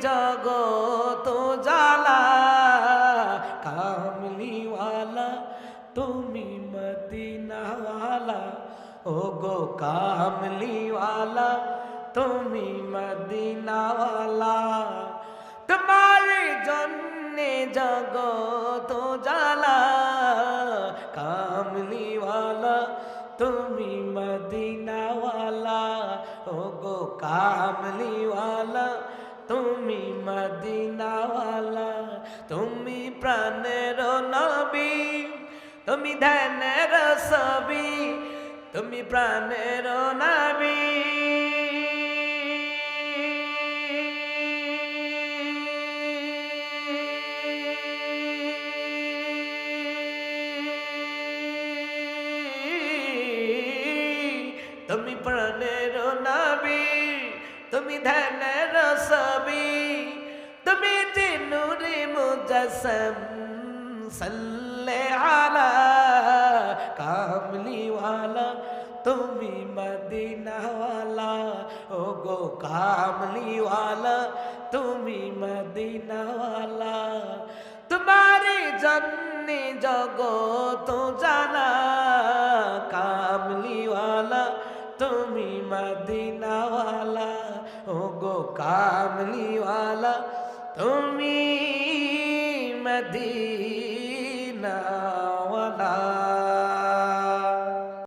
জগত জালা কামলিওয়ালা তুমি মদিনাওয়ালা ও গো কামলিওয়ালা তুমি মদিনাওয়ালা তোমারে জন্যে জগত জালা কামলিওয়ালা তুমি মদিনাওয়ালা ও গো কামলিওয়ালা তুমি মদিনাওয়ালা তুমি প্রাণের নবী তুমি ধ্যানের ছবি তুমি প্রাণের নবী তুমি প্রাণের নবী তুমি ধ্যানের ছবি তুমি নূরে মুজাসসাম সাল্লে আলা কামলিওয়ালা তুমি মদিনাওয়ালা ও গো কামলিওয়ালা তুমি মদিনাওয়ালা তোমারে জন্যে জগত জানা কামলিওয়ালা তুমি মদিনাওয়ালা ও গো কামলিওয়ালা তুমি মদিনাওয়ালা।